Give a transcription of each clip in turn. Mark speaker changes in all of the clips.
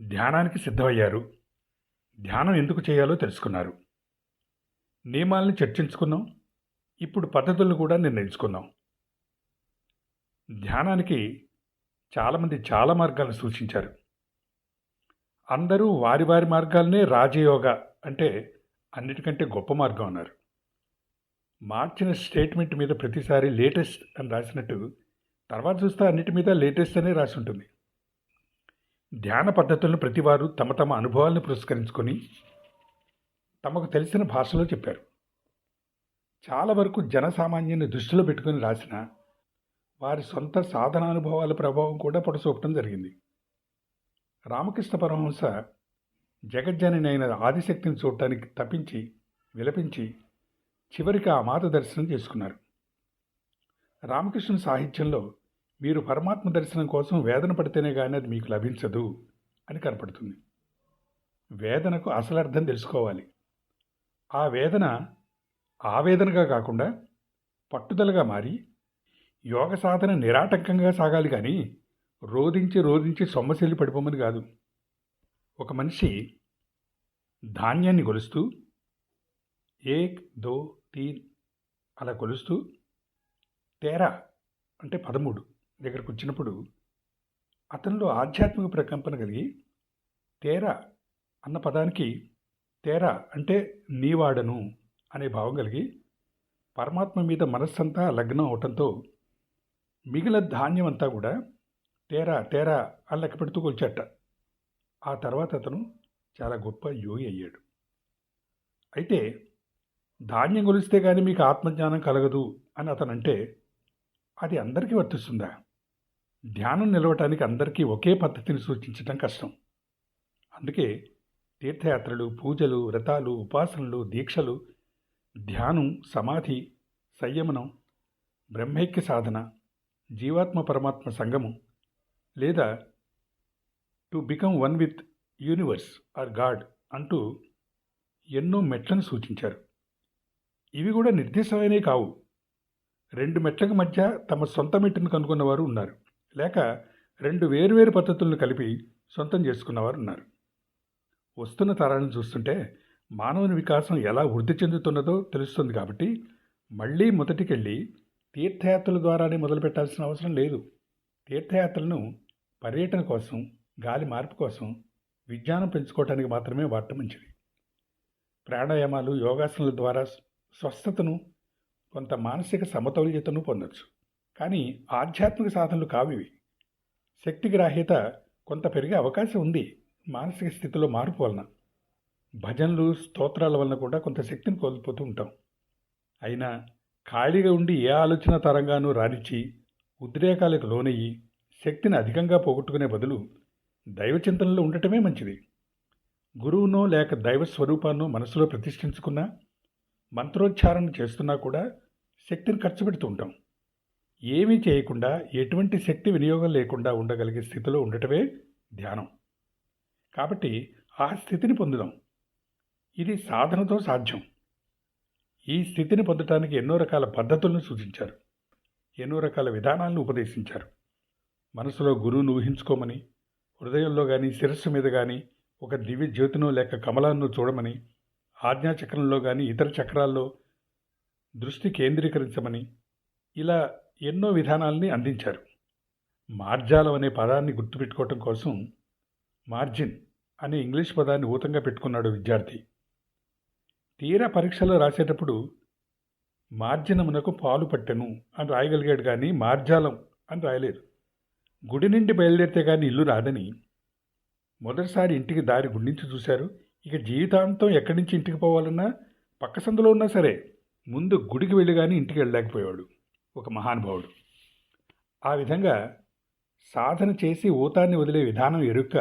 Speaker 1: ధ్యానానికి సిద్ధమయ్యారు. ధ్యానం ఎందుకు చేయాలో తెలుసుకున్నారు. నియమాల్ని చర్చించుకున్నాం. ఇప్పుడు పద్ధతులను కూడా నిర్ణయించుకున్నాం. ధ్యానానికి చాలామంది చాలా మార్గాలను సూచించారు. అందరూ వారి వారి మార్గాలనే రాజయోగ అంటే అన్నిటికంటే గొప్ప మార్గం అన్నారు. మార్చిన స్టేట్మెంట్ మీద ప్రతిసారి లేటెస్ట్ అని రాసినట్టు తర్వాత చూస్తే అన్నిటి మీద లేటెస్ట్ అనే రాసి ఉంటుంది. ధ్యాన పద్ధతులను ప్రతివారు తమ తమ అనుభవాలను పురస్కరించుకొని తమకు తెలిసిన భాషలో చెప్పారు. చాలా వరకు జనసామాన్యాన్ని దృష్టిలో పెట్టుకుని రాసిన వారి సొంత సాధనానుభవాల ప్రభావం కూడా పొడసూపటం జరిగింది. రామకృష్ణ పరమహంస జగజ్జనని అయిన ఆదిశక్తిని చూడటానికి తప్పించి విలపించి చివరికి ఆ మాత దర్శనం చేసుకున్నారు. రామకృష్ణుని సాహిత్యంలో మీరు పరమాత్మ దర్శనం కోసం వేదన పడితేనే కానీ అది మీకు లభించదు అని కనపడుతుంది. వేదనకు అసలు అర్థం తెలుసుకోవాలి. ఆ వేదన ఆవేదనగా కాకుండా పట్టుదలగా మారి యోగ సాధన నిరాటంకంగా సాగాలి కానీ రోధించి సొమ్మసిల్లి పడిపోమని కాదు. ఒక మనిషి ధాన్యాన్ని కొలుస్తూ 1, 2, 3 అలా కొలుస్తూ తేరా అంటే 13 దగ్గరకు వచ్చినప్పుడు అతనిలో ఆధ్యాత్మిక ప్రకంపన కలిగి తేరా అన్న పదానికి తేరా అంటే నీవాడను అనే భావం కలిగి పరమాత్మ మీద మనస్సంతా లగ్నం అవటంతో మిగిలిన ధాన్యం అంతా కూడా తేరా తేరా అని లెక్క పెడుతూ కొలిచట. ఆ తర్వాత అతను చాలా గొప్ప యోగి అయ్యాడు. అయితే ధాన్యం కొలిస్తే కానీ మీకు ఆత్మజ్ఞానం కలగదు అని అతను అంటే అది అందరికీ వర్తిస్తుందా? ధ్యానం నిలవటానికి అందరికీ ఒకే పద్ధతిని సూచించడం కష్టం. అందుకే తీర్థయాత్రలు, పూజలు, వ్రతాలు, ఉపాసనలు, దీక్షలు, ధ్యానం, సమాధి, సంయమనం, బ్రహ్మైక్య సాధన, జీవాత్మ పరమాత్మ సంగమం లేదా to become one with universe or God అంటూ ఎన్నో మెట్లను సూచించారు. ఇవి కూడా నిర్దిష్టమైనవి కావు. 2 మెట్లకు మధ్య తమ సొంత మెట్టును కనుగొన్నవారు ఉన్నారు. లేక 2 వేరువేరు పద్ధతులను కలిపి సొంతం చేసుకున్నవారు ఉన్నారు. వస్తున్న తరాలను చూస్తుంటే మానవుని వికాసం ఎలా వృద్ధి చెందుతున్నదో తెలుస్తుంది. కాబట్టి మళ్ళీ మొదటికెళ్ళి తీర్థయాత్రల ద్వారానే మొదలుపెట్టాల్సిన అవసరం లేదు. తీర్థయాత్రలను పర్యటన కోసం, గాలి మార్పు కోసం, విజ్ఞానం పెంచుకోవటానికి మాత్రమే వాడటం మంచిది. ప్రాణాయామాలు, యోగాసనాల ద్వారా స్వస్థతను, కొంత మానసిక సమతౌల్యతను పొందొచ్చు. కానీ ఆధ్యాత్మిక సాధనలు కావివి. శక్తి గ్రాహ్యత కొంత పెరిగే అవకాశం ఉంది మానసిక స్థితిలో మార్పు వలన. భజనలు, స్తోత్రాల వలన కూడా కొంత శక్తిని కోల్పోతూ ఉంటాం. అయినా ఖాళీగా ఉండి ఏ ఆలోచన తరంగానూ రానిచ్చి ఉద్రేకాలకు లోనయ్యి శక్తిని అధికంగా పోగొట్టుకునే బదులు దైవచింతనలో ఉండటమే మంచిది. గురువునో లేక దైవ స్వరూపాన్నో మనసులో ప్రతిష్ఠించుకున్నా, మంత్రోచ్చారణ చేస్తున్నా కూడా శక్తిని ఖర్చు పెడుతూ ఉంటాం. ఏమీ చేయకుండా, ఎటువంటి శక్తి వినియోగం లేకుండా ఉండగలిగే స్థితిలో ఉండటమే ధ్యానం. కాబట్టి ఆ స్థితిని పొందుదాం. ఇది సాధనతో సాధ్యం. ఈ స్థితిని పొందటానికి ఎన్నో రకాల పద్ధతులను సూచించారు, ఎన్నో రకాల విధానాలను ఉపదేశించారు. మనసులో గురువును ఊహించుకోమని, హృదయంలో కానీ శిరస్సు మీద కానీ ఒక దివ్య జ్యోతినో లేక కమలాన్నో చూడమని, ఆజ్ఞాచక్రంలో కానీ ఇతర చక్రాల్లో దృష్టి కేంద్రీకరించమని, ఇలా ఎన్నో విధానాలని అందించారు. మార్జాలం అనే పదాన్ని గుర్తుపెట్టుకోవటం కోసం మార్జిన్ అనే ఇంగ్లీష్ పదాన్ని ఊతంగా పెట్టుకున్నాడు విద్యార్థి. తీరా పరీక్షలో రాసేటప్పుడు మార్జినమునకు పాలు పట్టెను అని రాయగలిగాడు, కానీ మార్జాలం అని రాయలేదు. గుడి నుండి బయలుదేరితే కానీ ఇల్లు రాదని మొదటిసారి ఇంటికి దారి గుండించి చూశారు. ఇక జీవితాంతం ఎక్కడి నుంచి ఇంటికి పోవాలన్నా పక్క సందులో ఉన్నా సరే ముందు గుడికి వెళ్ళి కానీ ఇంటికి వెళ్ళలేకపోయాడు ఒక మహానుభావుడు. ఆ విధంగా సాధన చేసి ఊతాన్ని వదిలే విధానం ఎరుక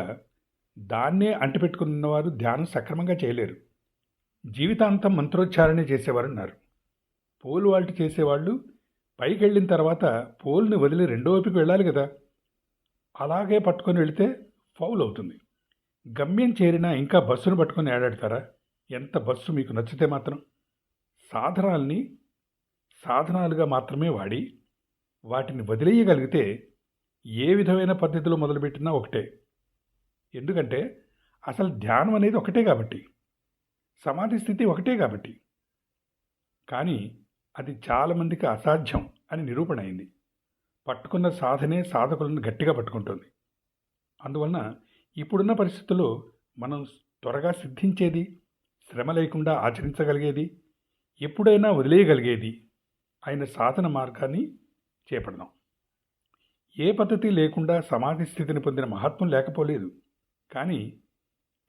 Speaker 1: దాన్నే అంటిపెట్టుకున్నవారు ధ్యానం సక్రమంగా చేయలేరు. జీవితాంతం మంత్రోచ్చారణ చేసేవారున్నారు. పోలు వాల్ట్ చేసేవాళ్ళు పైకి వెళ్ళిన తర్వాత పోల్ని వదిలి రెండో వైపుకి వెళ్ళాలి కదా. అలాగే పట్టుకొని వెళితే ఫౌల్ అవుతుంది. గమ్యం చేరినా ఇంకా బస్సును పట్టుకొని ఏడాడతారా? ఎంత బస్సు మీకు నచ్చితే మాత్రం. సాధనాల్ని సాధనాలుగా మాత్రమే వాడి వాటిని వదిలేయగలిగితే ఏ విధమైన పద్ధతిలో మొదలుపెట్టినా ఒకటే. ఎందుకంటే అసలు ధ్యానం అనేది ఒకటే కాబట్టి, సమాధి స్థితి ఒకటే కాబట్టి. కానీ అది చాలామందికి అసాధ్యం అని నిరూపణ అయింది. పట్టుకున్న సాధనే సాధకులను గట్టిగా పట్టుకుంటుంది. అందువలన ఇప్పుడున్న పరిస్థితుల్లో మనం త్వరగా సిద్ధించేది, శ్రమ లేకుండా ఆచరించగలిగేది, ఎప్పుడైనా వదిలేయగలిగేది అయిన సాధన మార్గాన్ని చేపడదాం. ఏ పద్ధతి లేకుండా సమాధి స్థితిని పొందిన మహాత్ములు లేకపోలేదు. కానీ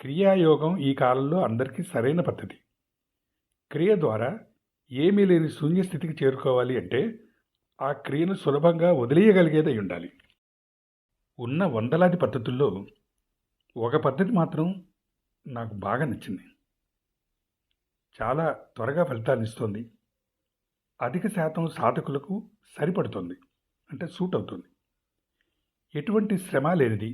Speaker 1: క్రియాయోగం ఈ కాలంలో అందరికీ సరైన పద్ధతి. క్రియ ద్వారా ఏమీ లేని శూన్యస్థితికి చేరుకోవాలి అంటే ఆ క్రియను సులభంగా వదిలేయగలిగేదై ఉండాలి. ఉన్న వందలాది పద్ధతుల్లో ఒక పద్ధతి మాత్రం నాకు బాగా నచ్చింది. చాలా త్వరగా ఫలితాన్ని ఇస్తుంది. అధిక శాతం సాధకులకు సరిపడుతుంది, అంటే సూట్ అవుతుంది. ఎటువంటి శ్రమ లేనిది,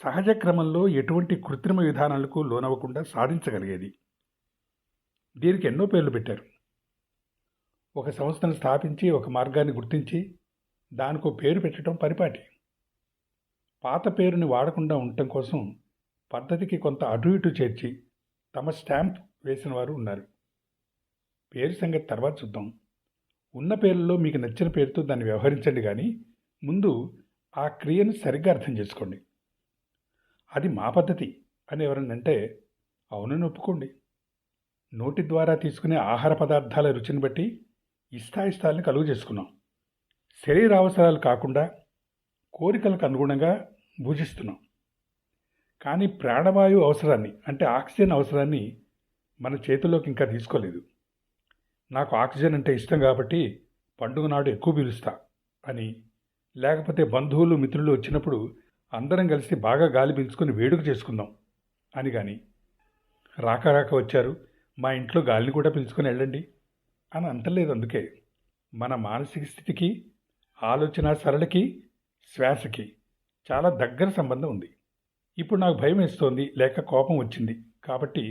Speaker 1: సహజ క్రమంలో ఎటువంటి కృత్రిమ విధానాలకు లోనవ్వకుండా సాధించగలిగేది. దీనికి ఎన్నో పేర్లు పెట్టారు. ఒక సంస్థను స్థాపించి ఒక మార్గాన్ని గుర్తించి దానికో పేరు పెట్టడం పరిపాటి. పాత పేరుని వాడకుండా ఉండటం కోసం పద్ధతికి కొంత అటు ఇటు చేర్చి తమ స్టాంప్ వేసిన వారు ఉన్నారు. పేరు సంగతి తర్వాత చూద్దాం. ఉన్న పేర్లలో మీకు నచ్చిన పేరుతో దాన్ని వ్యవహరించండి, కానీ ముందు ఆ క్రియను సరిగ్గా అర్థం చేసుకోండి. అది మా పద్ధతి అని ఎవరన్నా అంటే అవునని ఒప్పుకోండి. నోటి ద్వారా తీసుకునే ఆహార పదార్థాల రుచిని బట్టి ఇష్టాయిష్టాలను కలుగు చేసుకున్నాం. శరీర అవసరాలు కాకుండా కోరికలకు అనుగుణంగా భుజిస్తున్నాం. కానీ ప్రాణవాయు అవసరాన్ని, అంటే ఆక్సిజన్ అవసరాన్ని మన చేతిలోకి ఇంకా తీసుకోలేదు. నాకు ఆక్సిజన్ అంటే ఇష్టం కాబట్టి పండుగ నాడు ఎక్కువ పీలుస్తా అని, లేకపోతే బంధువులు మిత్రులు వచ్చినప్పుడు అందరం కలిసి బాగా గాలి పీల్చుకొని వేడుక చేసుకుందాం అని, కానీ రాక వచ్చారు మా ఇంట్లో గాలిని కూడా పీల్చుకొని వెళ్ళండి అని అంటలేదు. అందుకే మన మానసిక స్థితికి, ఆలోచన సరళికి, శ్వాసకి చాలా దగ్గర సంబంధం ఉంది. ఇప్పుడు నాకు భయం వేస్తోంది లేక కోపం వచ్చింది కాబట్టి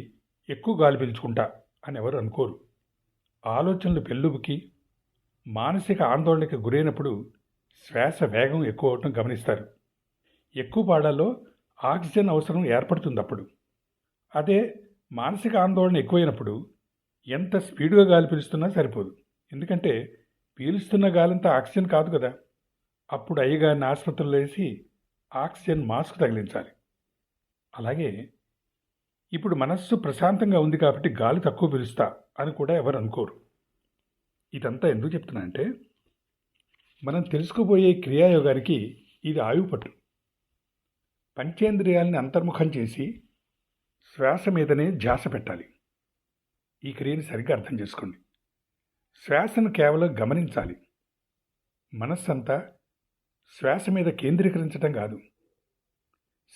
Speaker 1: ఎక్కువ గాలి పీల్చుకుంటా అని ఎవరు అనుకోరు. ఆలోచనలు పెళ్ళుబుకి మానసిక ఆందోళనకి గురైనప్పుడు శ్వాస వేగం ఎక్కువ అవటం గమనిస్తారు. ఎక్కువ పాడాల్లో ఆక్సిజన్ అవసరం ఏర్పడుతుంది అప్పుడు. అదే మానసిక ఆందోళన ఎక్కువైనప్పుడు ఎంత స్పీడ్గా గాలి పీలుస్తున్నా సరిపోదు. ఎందుకంటే పీలుస్తున్న గాలంతా ఆక్సిజన్ కాదు కదా. అప్పుడు అయ్యగారిని ఆసుపత్రుల్లో వేసి ఆక్సిజన్ మాస్క్ తగిలించాలి. అలాగే ఇప్పుడు మనస్సు ప్రశాంతంగా ఉంది కాబట్టి గాలి తక్కువ పీలుస్తా అని కూడా ఎవరు అనుకోరు. ఇదంతా ఎందుకు చెప్తున్నా అంటే మనం తెలుసుకోబోయే క్రియాయోగానికి ఇది ఆయువుపట్టు. పంచేంద్రియాలని అంతర్ముఖం చేసి శ్వాస మీదనే ధ్యాస పెట్టాలి. ఈ క్రియని సరిగ్గా అర్థం చేసుకోండి. శ్వాసను కేవలం గమనించాలి. మనస్సంతా శ్వాస మీద కేంద్రీకరించడం కాదు,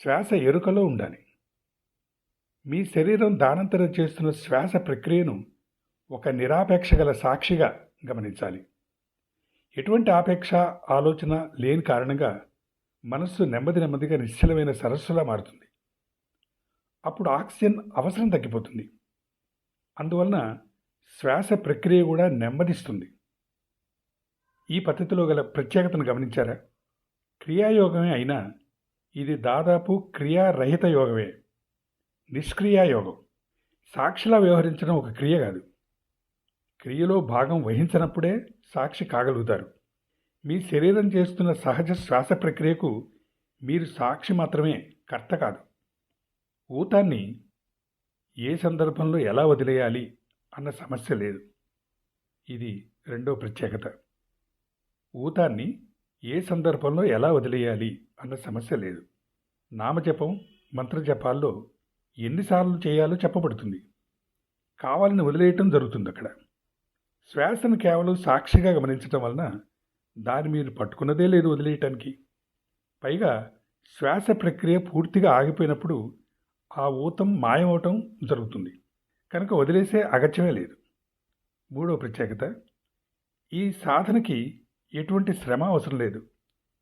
Speaker 1: శ్వాస ఎరుకలో ఉండాలి. మీ శరీరం దానంతరం చేస్తున్న శ్వాస ప్రక్రియను ఒక నిరాపేక్ష గల సాక్షిగా గమనించాలి. ఎటువంటి ఆపేక్ష ఆలోచన లేని కారణంగా మనస్సు నెమ్మదిగా నిశ్చలమైన సరస్సులా మారుతుంది. అప్పుడు ఆక్సిజన్ అవసరం తగ్గిపోతుంది. అందువలన శ్వాస ప్రక్రియ కూడా నెమ్మదిస్తుంది. ఈ పద్ధతిలో గల ప్రత్యేకతను గమనించారా? క్రియాయోగమే అయినా ఇది దాదాపు క్రియారహిత యోగమే, నిష్క్రియాయోగం. సాక్షిలా వ్యవహరించడం ఒక క్రియ కాదు. క్రియలో భాగం వహించినప్పుడే సాక్షి కాగలుగుతారు. మీ శరీరం చేస్తున్న సహజ శ్వాస ప్రక్రియకు మీరు సాక్షి మాత్రమే, కర్త కాదు. ఊతాన్ని ఏ సందర్భంలో ఎలా వదిలేయాలి అన్న సమస్య లేదు. ఇది రెండో ప్రత్యేకత. ఊతాన్ని ఏ సందర్భంలో ఎలా వదిలేయాలి అన్న సమస్య లేదు. నామజపం, మంత్రజపాల్లో ఎన్నిసార్లు చేయాలో చెప్పబడుతుంది. కావాలని వదిలేయటం జరుగుతుంది అక్కడ. శ్వాసను కేవలం సాక్షిగా గమనించటం వలన దాన్ని మీరు పట్టుకున్నదే లేదు వదిలేయటానికి. పైగా శ్వాస ప్రక్రియ పూర్తిగా ఆగిపోయినప్పుడు ఆ ఊతం మాయమవటం జరుగుతుంది. కనుక వదిలేసే అగత్యమే లేదు. మూడో ప్రత్యేకత, ఈ సాధనకి ఎటువంటి శ్రమ అవసరం లేదు,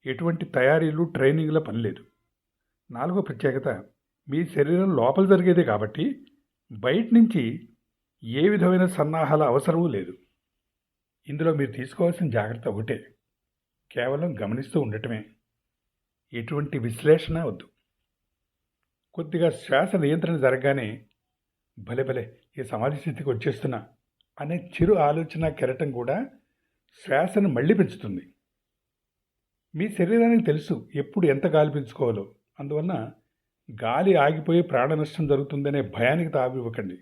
Speaker 1: ఎటువంటి తయారీలు, ట్రైనింగ్ల పని లేదు. నాలుగో ప్రత్యేకత, మీ శరీరం లోపల జరిగేదే కాబట్టి బయట నుంచి ఏ విధమైన సన్నాహాల అవసరమూ లేదు. ఇందులో మీరు తీసుకోవాల్సిన జాగ్రత్త ఒకటే, కేవలం గమనిస్తూ ఉండటమే. ఎటువంటి విశ్లేషణ వద్దు. కొద్దిగా శ్వాస నియంత్రణ జరగగానే భలే భలే ఈ సమాధి స్థితికి వచ్చేస్తున్నా అనే చిరు ఆలోచన కెరటం కూడా శ్వాసను మళ్ళీ పెంచుతుంది. మీ శరీరానికి తెలుసు ఎప్పుడు ఎంత గాలి పీల్చుకోవాలో. అందువలన గాలి ఆగిపోయి ప్రాణ నష్టం జరుగుతుందనే భయానికి తావివ్వకండి.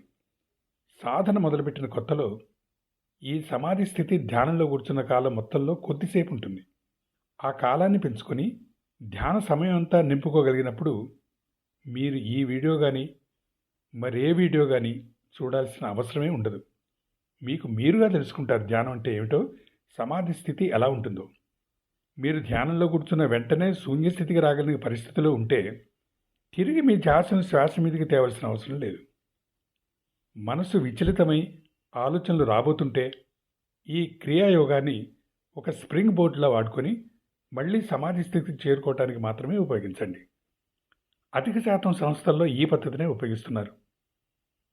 Speaker 1: సాధన మొదలుపెట్టిన కొత్తలో ఈ సమాధి స్థితి ధ్యానంలో కూర్చున్న కాలం మొత్తంలో కొద్దిసేపు ఉంటుంది. ఆ కాలాన్ని పెంచుకొని ధ్యాన సమయం అంతా నింపుకోగలిగినప్పుడు మీరు ఈ వీడియో కానీ మరే వీడియో కానీ చూడాల్సిన అవసరమే ఉండదు. మీకు మీరుగా తెలుసుకుంటారు ధ్యానం అంటే ఏమిటో, సమాధి స్థితి ఎలా ఉంటుందో. మీరు ధ్యానంలో కూర్చున్న వెంటనే శూన్యస్థితికి రాగలిగిన పరిస్థితిలో ఉంటే తిరిగి మీ ధ్యాసను శ్వాస మీదకి తేవలసిన అవసరం లేదు. మనసు విచలితమై ఆలోచనలు రాబోతుంటే ఈ క్రియాయోగాన్ని ఒక స్ప్రింగ్ బోర్డులా వాడుకొని మళ్ళీ సమాధి స్థితికి చేరుకోవడానికి మాత్రమే ఉపయోగించండి. అధిక శాతం సంస్థల్లో ఈ పద్ధతినే ఉపయోగిస్తున్నారు.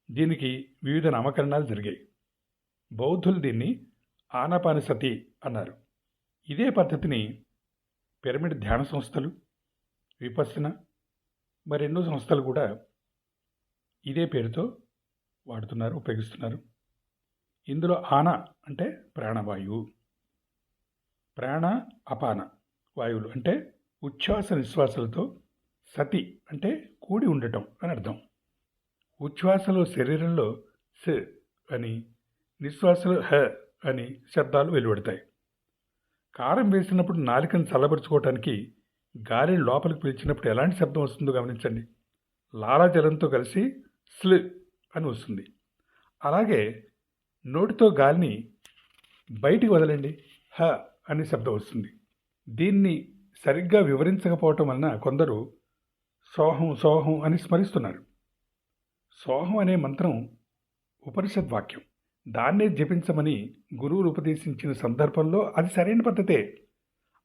Speaker 1: దీనికి వివిధ నామకరణాలు జరిగాయి. బౌద్ధులు దీన్ని ఆనాపానసతి అన్నారు. ఇదే పద్ధతిని పిరమిడ్ ధ్యాన సంస్థలు, విపస్సన, మరెన్నో సంస్థలు కూడా ఇదే పేరుతో వాడుతున్నారు, ఉపయోగిస్తున్నారు. ఇందులో ఆనా అంటే ప్రాణవాయువు, ప్రాణ అపాన వాయువులు అంటే ఉచ్ఛ్వాస నిశ్వాసాలతో, సతి అంటే కూడి ఉండటం అని అర్థం. ఉచ్ఛ్వాసలో శరీరంలో స అని, నిశ్వాసలో హ అని శబ్దాలు వెలువడతాయి. కారం వేసినప్పుడు నాలికను చల్లబరుచుకోవటానికి గాలిని లోపలికి పీల్చినప్పుడు ఎలాంటి శబ్దం వస్తుందో గమనించండి. లాలాజలంతో కలిసి స్ల్ అని వస్తుంది. అలాగే నోటితో గాలిని బయటికి వదలండి, హ అనే శబ్దం వస్తుంది. దీన్ని సరిగ్గా వివరించకపోవటం వలన కొందరు సోహం సోహం అని స్మరిస్తున్నారు. సోహం అనే మంత్రం ఉపనిషద్ వాక్యం. దాన్నే జపించమని గురువులు ఉపదేశించిన సందర్భంలో అది సరైన పద్ధతే.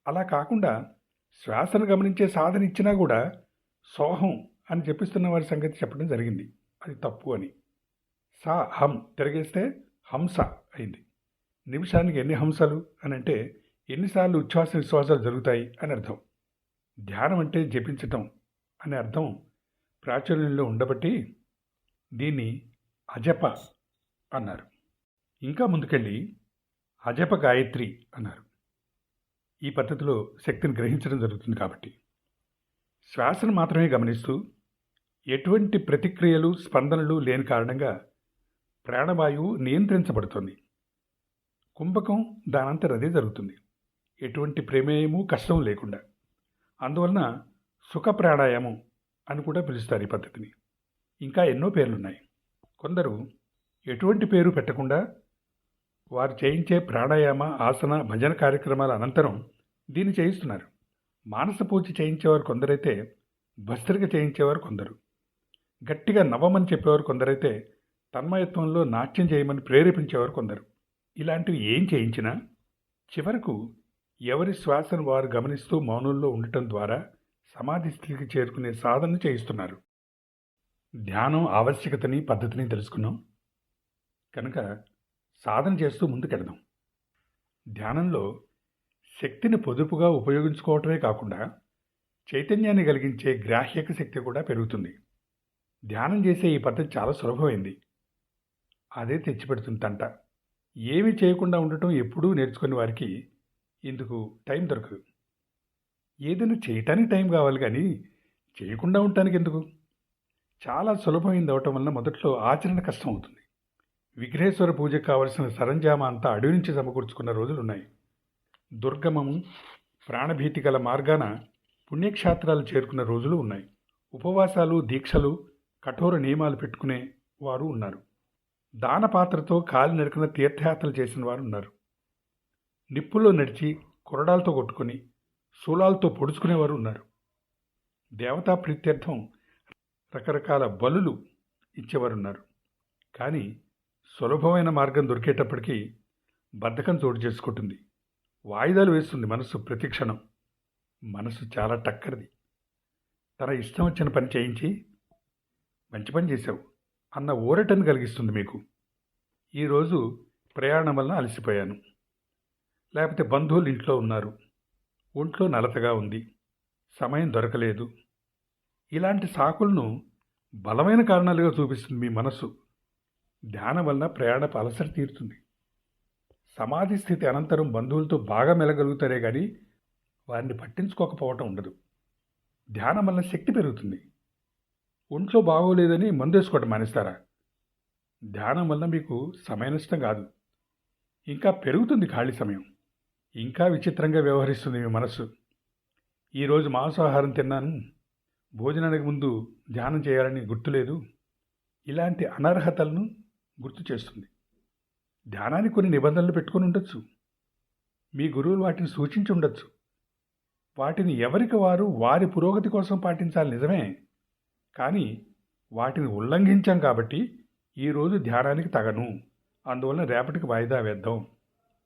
Speaker 1: అలా కాకుండా శ్వాసను గమనించే సాధన ఇచ్చినా కూడా సోహం అని జపిస్తున్న వారి సంగతి చెప్పడం జరిగింది. అది తప్పు అని. సా హం తిరగేస్తే హంస అయింది. నిమిషానికి ఎన్ని హంసలు అని అంటే ఎన్నిసార్లు ఉచ్ఛ్వాస విశ్వాసాలు జరుగుతాయి అని అర్థం. ధ్యానం అంటే జపించటం అనే అర్థం ప్రాచుర్యంలో ఉండబట్టి దీన్ని అజప అన్నారు. ఇంకా ముందుకెళ్ళి అజప గాయత్రి అన్నారు. ఈ పద్ధతిలో శక్తిని గ్రహించడం జరుగుతుంది కాబట్టి శ్వాసను మాత్రమే గమనిస్తూ ఎటువంటి ప్రతిక్రియలు స్పందనలు లేని కారణంగా ప్రాణవాయువు నియంత్రించబడుతుంది. కుంభకం దానంతరదే జరుగుతుంది, ఎటువంటి ప్రమేయము కష్టం లేకుండా. అందువలన సుఖ ప్రాణాయామం అని కూడా పిలుస్తారు ఈ పద్ధతిని. ఇంకా ఎన్నో పేర్లున్నాయి. కొందరు ఎటువంటి పేరు పెట్టకుండా వారు చేయించే ప్రాణాయామ, ఆసన, భజన కార్యక్రమాల అనంతరం దీన్ని చేయిస్తున్నారు. మానస పూజ చేయించేవారు కొందరైతే, భస్త్రిక చేయించేవారు కొందరు, గట్టిగా నవ్వమని చెప్పేవారు కొందరైతే, తన్మయత్వంలో నాట్యం చేయమని ప్రేరేపించేవారు కొందరు. ఇలాంటివి ఏం చేయించినా చివరకు ఎవరి శ్వాసను వారు గమనిస్తూ మౌనంలో ఉండటం ద్వారా సమాధి స్థితికి చేరుకునే సాధన చేయిస్తున్నారు. ధ్యానం ఆవశ్యకతని, పద్ధతిని తెలుసుకున్నాం కనుక సాధన చేస్తూ ముందుకెడదాం. ధ్యానంలో శక్తిని పొదుపుగా ఉపయోగించుకోవటమే కాకుండా చైతన్యాన్ని కలిగించే గ్రాహ్యక శక్తి కూడా పెరుగుతుంది. ధ్యానం చేసే ఈ పద్ధతి చాలా సులభమైంది. అదే తెచ్చిపెడుతుంది తంట. ఏమీ చేయకుండా ఉండటం ఎప్పుడూ నేర్చుకునే వారికి ఇందుకు టైం దొరకదు. ఏదైనా చేయటానికి టైం కావాలి కానీ చేయకుండా ఉండటానికి ఎందుకు? చాలా సులభమైంది అవటం వలన మొదట్లో ఆచరణ కష్టం అవుతుంది. విఘ్నేశ్వర పూజకు కావలసిన సరంజామా అంతా అడవి నుంచి సమకూర్చుకున్న రోజులున్నాయి. దుర్గమము, ప్రాణభీతి గల మార్గాన పుణ్యక్షేత్రాలు చేరుకున్న రోజులు ఉన్నాయి. ఉపవాసాలు, దీక్షలు, కఠోర నియమాలు పెట్టుకునే వారు ఉన్నారు. దానపాత్రతో కాలి నరికిన తీర్థయాత్రలు చేసిన వారు ఉన్నారు. నిప్పుల్లో నడిచి కొరడాలతో కొట్టుకుని శూలాలతో పొడుచుకునేవారు ఉన్నారు. దేవతా ప్రీత్యర్థం రకరకాల బలులు ఇచ్చేవారున్నారు. కానీ సులభమైన మార్గం దొరికేటప్పటికీ బద్ధకం చోటు చేసుకుంటుంది. వాయిదాలు వేస్తుంది మనసు ప్రతిక్షణం. మనసు చాలా టక్కరిది. తన ఇష్టం వచ్చిన పని చేయించి మంచి పని చేశావు అన్న ఊరటను కలిగిస్తుంది మీకు. ఈరోజు ప్రయాణం వలన అలసిపోయాను, లేకపోతే బంధువులు ఇంట్లో ఉన్నారు, ఒంట్లో నలతగా ఉంది, సమయం దొరకలేదు, ఇలాంటి సాకులను బలమైన కారణాలుగా చూపిస్తుంది మీ మనస్సు. ధ్యానం వలన ప్రయాణపు అలసట తీరుతుంది. సమాధి స్థితి అనంతరం బంధువులతో బాగా మెలగలుగుతారే కానీ వారిని పట్టించుకోకపోవటం ఉండదు. ధ్యానం వలన శక్తి పెరుగుతుంది. ఒంట్లో బాగోలేదని మందు వేసుకోవటం మానేస్తారా? ధ్యానం వల్ల మీకు సమయ నష్టం కాదు, ఇంకా పెరుగుతుంది ఖాళీ సమయం. ఇంకా విచిత్రంగా వ్యవహరిస్తుంది మీ మనస్సు. ఈరోజు మాంసాహారం తిన్నాను, భోజనానికి ముందు ధ్యానం చేయాలని గుర్తులేదు. ఇలాంటి అనర్హతలను గుర్తు చేస్తుంది. ధ్యానానికి కొన్ని నిబంధనలు పెట్టుకొని ఉండొచ్చు. మీ గురువులు వాటిని సూచించి ఉండొచ్చు. వాటిని ఎవరికి వారు వారి పురోగతి కోసం పాటించాలి నిజమే, కానీ వాటిని ఉల్లంఘించాం కాబట్టి ఈరోజు ధ్యానానికి తగను, అందువలన రేపటికి వాయిదా వేద్దాం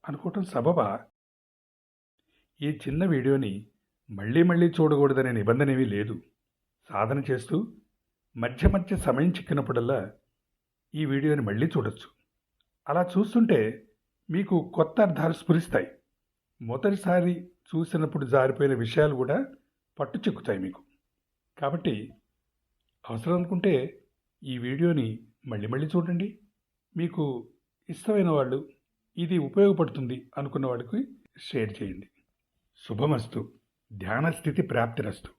Speaker 1: అనుకోవటం సబబా? ఈ చిన్న వీడియోని మళ్ళీ మళ్ళీ చూడకూడదనే నిబంధన ఏమీ లేదు. సాధన చేస్తూ మధ్య మధ్య సమయం చిక్కినప్పుడల్లా ఈ వీడియోని మళ్ళీ చూడొచ్చు. అలా చూస్తుంటే మీకు కొత్త అర్థాలు స్ఫురిస్తాయి. మొదటిసారి చూసినప్పుడు జారిపోయిన విషయాలు కూడా పట్టు చిక్కుతాయి మీకు. కాబట్టి అవసరం అనుకుంటే ఈ వీడియోని మళ్ళీ మళ్ళీ చూడండి. మీకు ఇష్టమైన వాళ్ళు, ఇది ఉపయోగపడుతుంది అనుకున్న వాళ్ళకి షేర్ చేయండి. శుభమస్తు. ధ్యాన స్థితి ప్రాప్తిరస్తు.